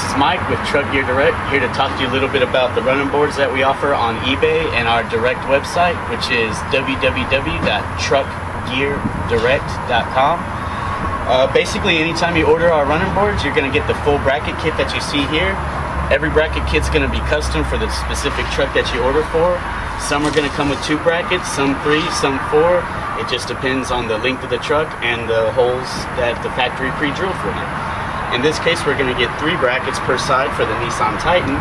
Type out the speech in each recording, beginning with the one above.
is Mike with Truck Gear Direct, here to talk to you a little bit about the running boards that we offer on eBay and our direct website, which is www.truckgeardirect.com. Basically, anytime you order our running boards, you're going to get the full bracket kit that you see here. Every bracket kit's going to be custom for the specific truck that you order for. Some are going to come with 2 brackets, some 3, some 4. It just depends on the length of the truck and the holes that the factory pre-drilled for you. In this case, we're going to get 3 brackets per side for the Nissan Titan.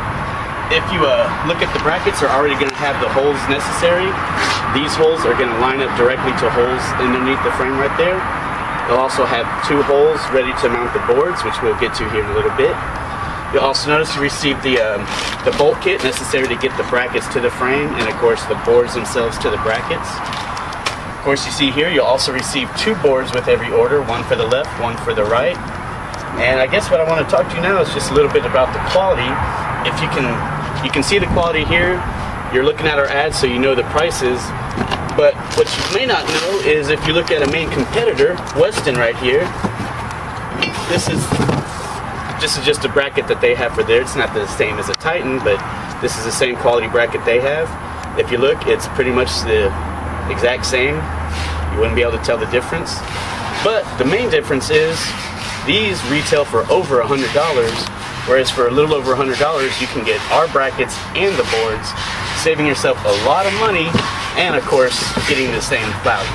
If you look at the brackets, they're already going to have the holes necessary. These holes are going to line up directly to holes underneath the frame right there. They'll also have 2 holes ready to mount the boards, which we'll get to here in a little bit. You'll also notice you received the bolt kit necessary to get the brackets to the frame, and of course the boards themselves to the brackets. Of course, you see here you'll also receive 2 boards with every order, one for the left, one for the right. And I guess what I want to talk to you now is just a little bit about the quality. If you can see the quality here. You're looking at our ads, so you know the prices. But what you may not know is if you look at a main competitor, Weston right here, this is just a bracket that they have for there. It's not the same as a Titan, but this is the same quality bracket they have. If you look, it's pretty much the exact same. You wouldn't be able to tell the difference. But the main difference is these retail for over $100, whereas for a little over $100, you can get our brackets and the boards, saving yourself a lot of money, and of course, getting the same value.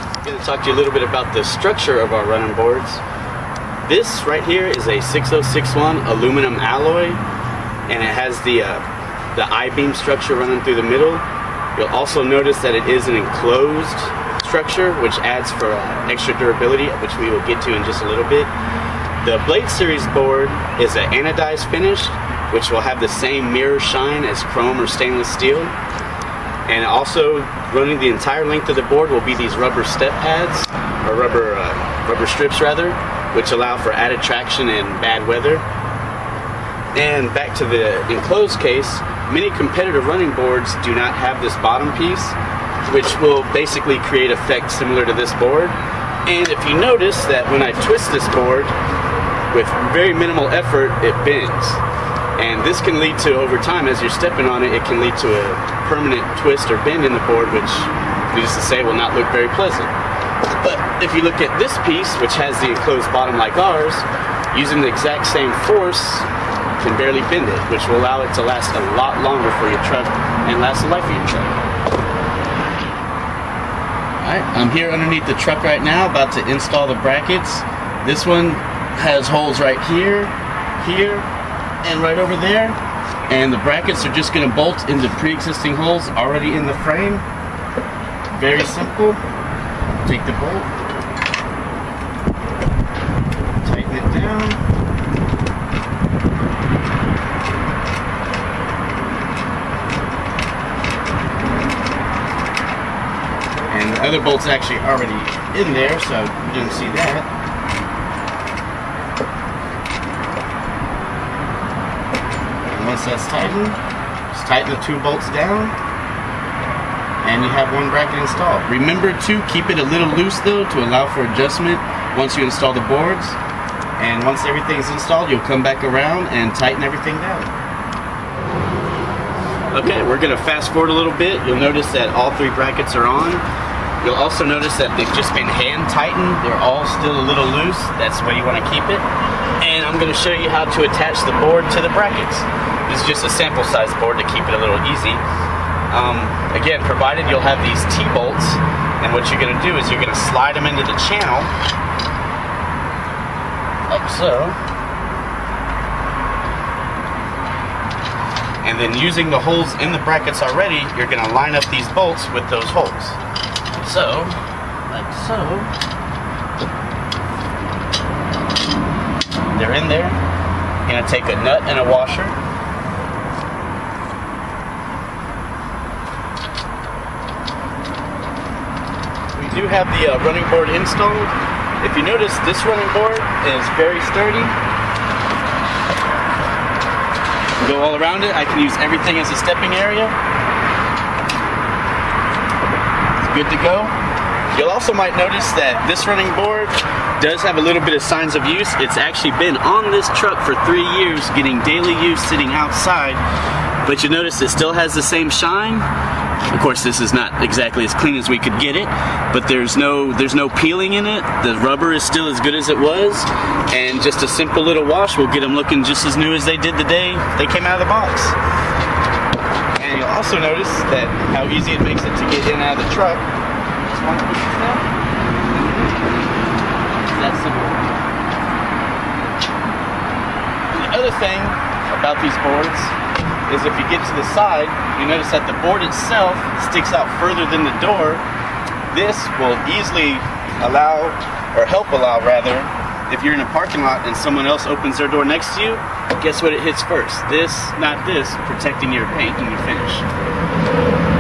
I'm going to talk to you a little bit about the structure of our running boards. This right here is a 6061 aluminum alloy, and it has the I-beam structure running through the middle. You'll also notice that it is an enclosed structure, which adds for extra durability, which we will get to in just a little bit. The Blade Series board is an anodized finish, which will have the same mirror shine as chrome or stainless steel. And also running the entire length of the board will be these rubber step pads, or rubber strips rather, which allow for added traction in bad weather. And back to the enclosed case, many competitive running boards do not have this bottom piece, which will basically create effect similar to this board. And if you notice that when I twist this board with very minimal effort, it bends. And this can lead to, over time, as you're stepping on it, it can lead to a permanent twist or bend in the board, which, needless to say, will not look very pleasant. But if you look at this piece, which has the enclosed bottom like ours, using the exact same force, can barely bend it, which will allow it to last a lot longer for your truck and last the life of your truck. Alright, I'm here underneath the truck right now, about to install the brackets. This one has holes right here, here, and right over there. And the brackets are just going to bolt into pre-existing holes already in the frame. Very simple. Take the bolt, tighten it down. And the other bolt's actually already in there, so you didn't see that. And once that's tightened, just tighten the 2 bolts down, and you have 1 bracket installed. Remember to keep it a little loose though, to allow for adjustment once you install the boards. And once everything's installed, you'll come back around and tighten everything down. Okay, we're going to fast forward a little bit. You'll notice that all 3 brackets are on. You'll also notice that they've just been hand tightened. They're all still a little loose. That's the way you want to keep it. And I'm going to show you how to attach the board to the brackets. This is just a sample size board to keep it a little easy. Again, provided you'll have these T-bolts, and what you're going to do is you're going to slide them into the channel, like so. And then using the holes in the brackets already, you're going to line up these bolts with those holes. So, like so. They're in there. You're going to take a nut and a washer. We do have the running board installed. If you notice, this running board is very sturdy. Go all around it. I can use everything as a stepping area. It's good to go. You'll also might notice that this running board does have a little bit of signs of use. It's actually been on this truck for 3 years, getting daily use, sitting outside. But you notice it still has the same shine. Of course, this is not exactly as clean as we could get it, but there's no peeling in it. The rubber is still as good as it was, and just a simple little wash will get them looking just as new as they did the day they came out of the box. And you'll also notice that how easy it makes it to get in and out of the truck. Just one push down. That's simple. The other thing about these boards is if you get to the side, you notice that the board itself sticks out further than the door. This will easily allow, or help allow rather, if you're in a parking lot and someone else opens their door next to you, guess what it hits first? This, not this, protecting your paint and your finish.